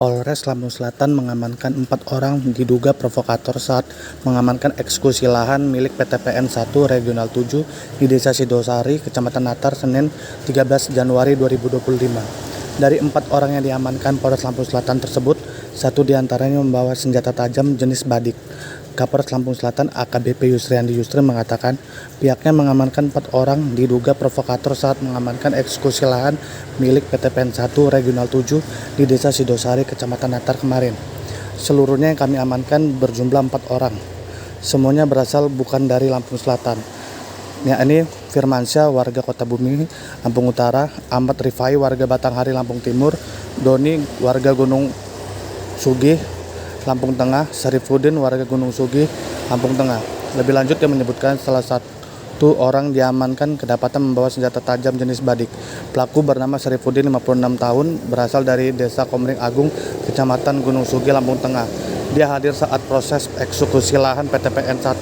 Polres Lampung Selatan mengamankan 4 orang diduga provokator saat mengamankan eksekusi lahan milik PTPN 1 Regional 7 di Desa Sidosari, Kecamatan Natar, Senin 13 Januari 2025. Dari 4 orang yang diamankan Polres Lampung Selatan tersebut, 1 diantaranya membawa senjata tajam jenis badik. Kapolres Lampung Selatan AKBP Yusriandi Yusri mengatakan pihaknya mengamankan 4 orang diduga provokator saat mengamankan eksekusi lahan milik PTPN 1 Regional 7 di Desa Sidosari, Kecamatan Natar kemarin. Seluruhnya yang kami amankan berjumlah 4 orang. Semuanya berasal bukan dari Lampung Selatan. Yakni Firmansyah, warga Kota Bumi, Lampung Utara; Ahmad Rifai, warga Batanghari, Lampung Timur; Doni, warga Gunung Sugih, Lampung Tengah; Syarifuddin, warga Gunung Sugih, Lampung Tengah. Lebih lanjut, dia menyebutkan salah satu orang diamankan kedapatan membawa senjata tajam jenis badik. Pelaku bernama Syarifuddin, 56 tahun, berasal dari Desa Komering Agung, Kecamatan Gunung Sugih, Lampung Tengah. Dia hadir saat proses eksekusi lahan PTPN 1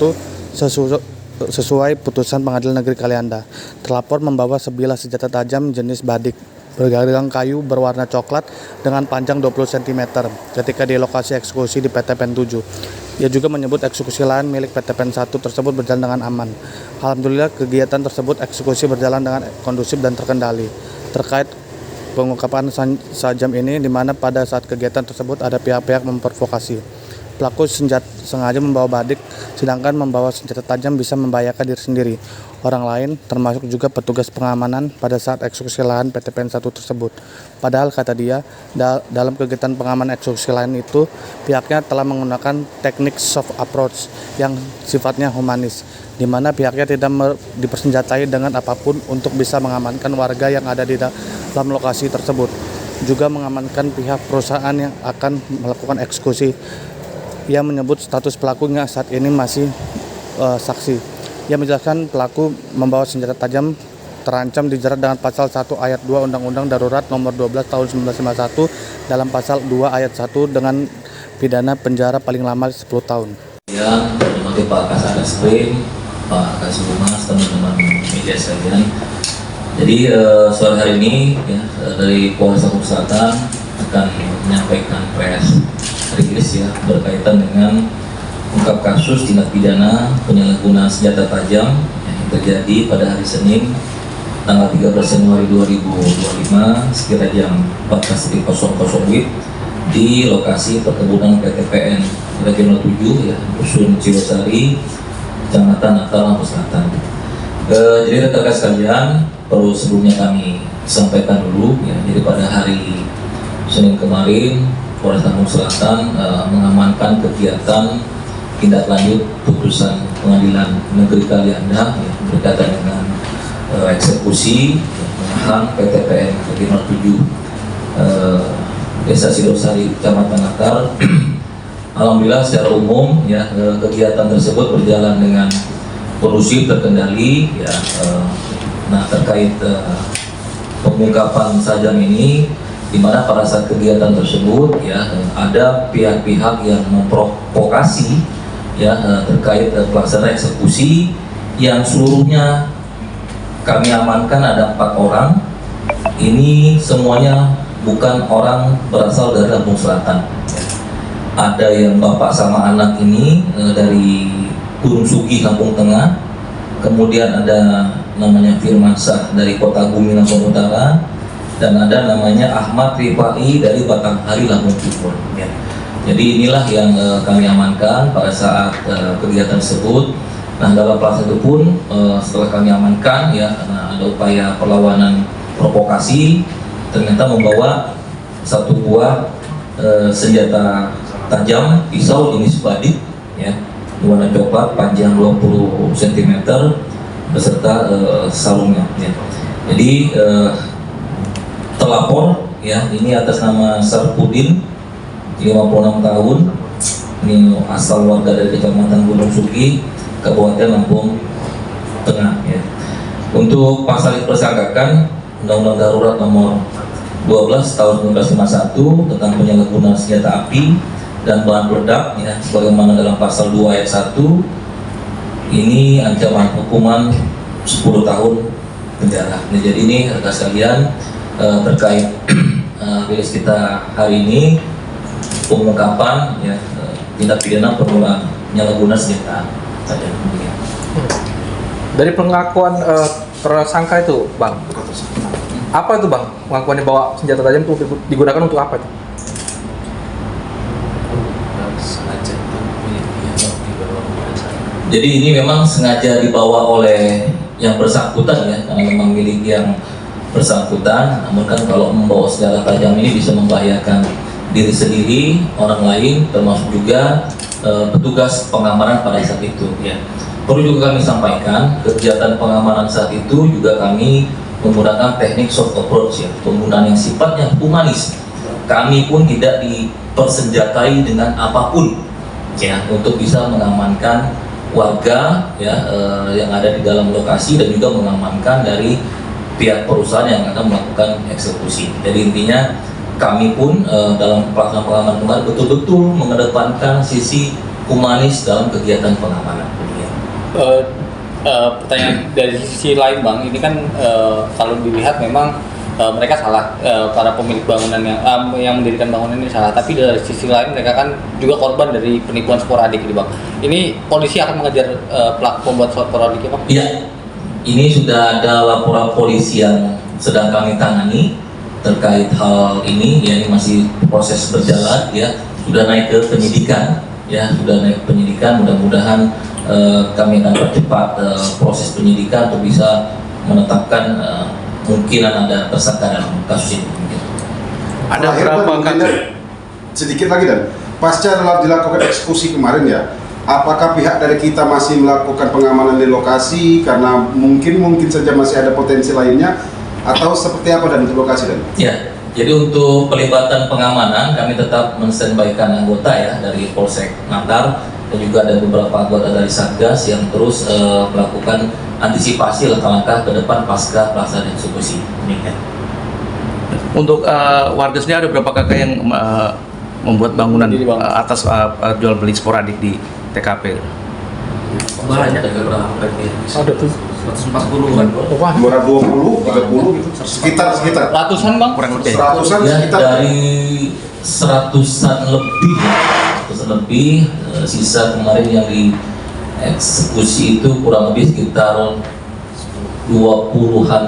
sesuai putusan Pengadilan Negeri Kalianda. Terlapor membawa sebilah senjata tajam jenis badik bergagang kayu berwarna coklat dengan panjang 20 cm ketika di lokasi eksekusi di PTPN 7. Ia juga menyebut eksekusi lahan milik PTPN 1 tersebut berjalan dengan aman. Alhamdulillah, kegiatan tersebut eksekusi berjalan dengan kondusif dan terkendali. Terkait pengungkapan sajam ini, di mana pada saat kegiatan tersebut ada pihak-pihak memprovokasi. Pelaku sengaja membawa badik, sedangkan membawa senjata tajam bisa membahayakan diri sendiri, orang lain, termasuk juga petugas pengamanan pada saat eksekusi lahan PTPN 1 tersebut. Padahal, kata dia, dalam kegiatan pengamanan eksekusi lahan itu, pihaknya telah menggunakan teknik soft approach yang sifatnya humanis, di mana pihaknya tidak dipersenjatai dengan apapun untuk bisa mengamankan warga yang ada di dalam lokasi tersebut. Juga mengamankan pihak perusahaan yang akan melakukan eksekusi. Ia menyebut status pelakunya saat ini masih saksi. Ia menjelaskan pelaku membawa senjata tajam terancam dijerat dengan pasal 1 ayat 2 Undang-Undang Darurat Nomor 12 Tahun 1951 dalam pasal 2 ayat 1 dengan pidana penjara paling lama 10 tahun. Yang terhormati Pak Kasareskrim, Pak Kasubmas, teman-teman media sekalian. Jadi sore hari ini ya, dari Polres Lampung Selatan akan menyampaikan press rilis ya berkaitan dengan ungkap kasus tindak pidana penyalahgunaan senjata tajam yang terjadi pada hari Senin tanggal 13 Januari 2025 sekira jam 14.00 WIB di lokasi perkebunan PTPN Regional 7 ya, Dusun Sidosari, Kecamatan Natar, Lampung Selatan. Jadi rekan-rekan sekalian, perlu sebelumnya kami sampaikan dulu ya, jadi pada hari Senin kemarin Polres Lampung Selatan mengamankan kegiatan tindak lanjut putusan Pengadilan Negeri Kalianda ya, berkaitan dengan eksekusi lahan PTPN Regional 7 Desa Sidosari, Kecamatan Natar. Alhamdulillah secara umum ya kegiatan tersebut berjalan dengan kondusif, terkendali ya. Nah, terkait pengungkapan sajam ini, di mana pada saat kegiatan tersebut ya ada pihak-pihak yang memprovokasi ya terkait pelaksanaan eksekusi yang seluruhnya kami amankan ada 4 orang. Ini semuanya bukan orang berasal dari Lampung Selatan. Ada yang bapak sama anak ini dari Gunung Sugih, Lampung Tengah. Kemudian ada namanya Firmansyah dari Kota Bumi, Lampung Utara. Dan ada namanya Ahmad Rifai dari Batanghari, Lampung Timur ya. Jadi inilah yang kami amankan pada saat kegiatan tersebut. Nah, dalam proses itu pun setelah kami amankan ya, ada upaya perlawanan provokasi, ternyata membawa 1 buah senjata tajam pisau jenis badik ya, warna coklat, panjang 20 cm beserta sarungnya ya. Jadi terlapor ya, ini atas nama Syarifuddin, 56 tahun, ini asal warga dari Kecamatan Gunung Sugih, Kabupaten Lampung Tengah ya. Untuk pasal dipersangkakan Undang-Undang Darurat Nomor 12 Tahun 1951 tentang penyalahgunaan senjata api dan bahan peledak ya, sebagaimana dalam pasal 2 ayat 1 ini ancaman hukuman 10 tahun penjara. Nah, jadi ini rekan sekalian terkait rilis kita hari ini pengungkapan ya tindak pidana penyalahgunaan senjata saja. Dari pengakuan tersangka itu, Bang, apa itu Bang? Pengakuannya bawa senjata tajam itu digunakan untuk apa itu? Jadi ini memang sengaja dibawa oleh yang bersangkutan ya, karena memang milik yang bersangkutan. Namun kan kalau membawa senjata tajam ini bisa membahayakan diri sendiri, orang lain, termasuk juga petugas pengamanan pada saat itu. Ya. Perlu juga kami sampaikan, kegiatan pengamanan saat itu juga kami menggunakan teknik soft approach ya, penggunaan yang sifatnya humanis. Kami pun tidak dipersenjatai dengan apapun ya untuk bisa mengamankan warga ya yang ada di dalam lokasi dan juga mengamankan dari pihak perusahaan yang akan melakukan eksekusi. Jadi intinya kami pun dalam pelaksanaan pengamanan kemarin betul-betul mengedepankan sisi humanis dalam kegiatan pengamanan. Pertanyaan dari sisi lain Bang, ini kan kalau dilihat memang mereka salah, para pemilik bangunan yang mendirikan bangunan ini salah, tapi dari sisi lain mereka kan juga korban dari penipuan sporadik ini Bang. Ini polisi akan mengejar pelaku pembuat sporadik ya Bang? Iya, ini sudah ada laporan polisi yang sedang kami tangani terkait hal ini, ya ini masih proses berjalan ya, sudah naik ke penyidikan ya, sudah naik ke penyidikan, mudah-mudahan kami akan percepat proses penyidikan untuk bisa menetapkan kemungkinan ada tersangka dalam kasus ini. Ada berapa kali? Sedikit lagi dan pasca telah dilakukan eksekusi kemarin ya, apakah pihak dari kita masih melakukan pengamanan di lokasi karena mungkin saja masih ada potensi lainnya atau seperti apa dan di lokasi dan? Ya, jadi untuk pelibatan pengamanan kami tetap menstandbykan anggota ya dari Polsek Natar dan juga ada beberapa anggota dari Satgas yang terus melakukan antisipasi langkah-langkah ke depan pasca pelaksanaan eksekusi. Untuk warga sendiri ada berapa kakak yang membuat bangunan atas jual beli sporadik di TKP? Banyak ada beberapa Ada tuh 140-an. 220, 30 gitu. Sekitar Ratusan Bang? Kurang lebih. seratusan Ya, sekitar. dari seratusan lebih, sisa kemarin yang dieksekusi itu kurang lebih sekitar 20-an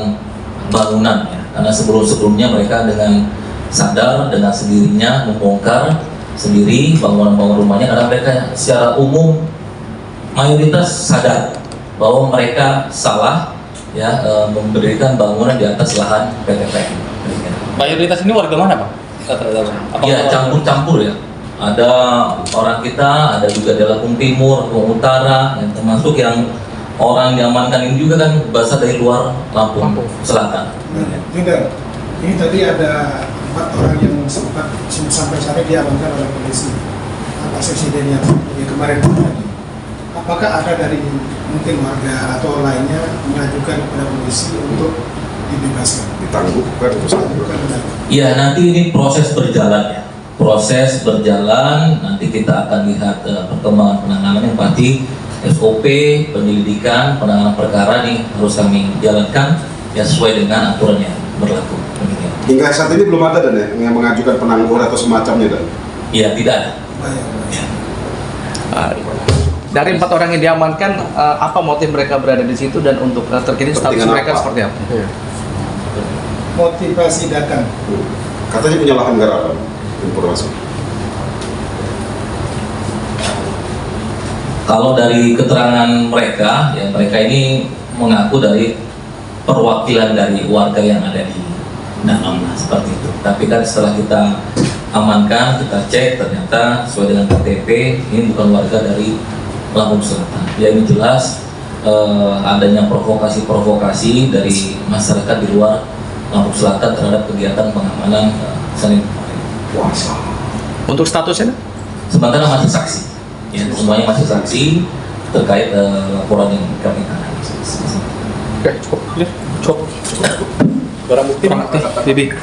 bangunan ya. Karena sebelumnya mereka dengan sadar dengan sendirinya membongkar sendiri bangunan-bangunan rumahnya karena mereka secara umum mayoritas sadar bahwa mereka salah ya mendirikan bangunan di atas lahan PTPN. Mayoritas ini warga mana Bang? Ya campur-campur ya. Ada orang kita, ada juga di Lampung Timur, Lampung Utara, yang termasuk yang orang diamankan ini juga kan berasal dari luar Lampung Selatan. Tidak, ini tadi ada 4 orang yang sempat sampai sore diamankan oleh polisi atas insiden yang kemarin terjadi. Apakah ada dari mungkin warga atau lainnya mengajukan kepada polisi untuk dibebaskan? Ditangguhkan terus. Ya nanti ini proses berjalan ya. Proses berjalan, nanti kita akan lihat perkembangan penanganan yang pasti SOP, penyelidikan, penanganan perkara ini harus kami jalankan ya sesuai dengan aturan yang berlaku. Hingga saat ini belum ada dan ya yang mengajukan penangguhan atau semacamnya dan? Ya tidak ada. Dari 4 orang yang diamankan, apa motif mereka berada di situ dan untuk terkini status Kepentingan mereka apa? seperti apa? Motivasi datang. Katanya punya lahan garapan, informasi. Kalau dari keterangan mereka, ya mereka ini mengaku dari perwakilan dari warga yang ada di dalam, seperti itu. Tapi kan setelah kita amankan, kita cek ternyata sesuai dengan KTP ini bukan warga dari Lampung Selatan. Ya ini jelas adanya provokasi dari masyarakat di luar Lampung Selatan terhadap kegiatan pengamanan Senin kemarin. Untuk statusnya? Sementara masih saksi, ya semuanya masih saksi terkait laporan yang kami tangani. Oke, cukup. Barang bukti Bibi.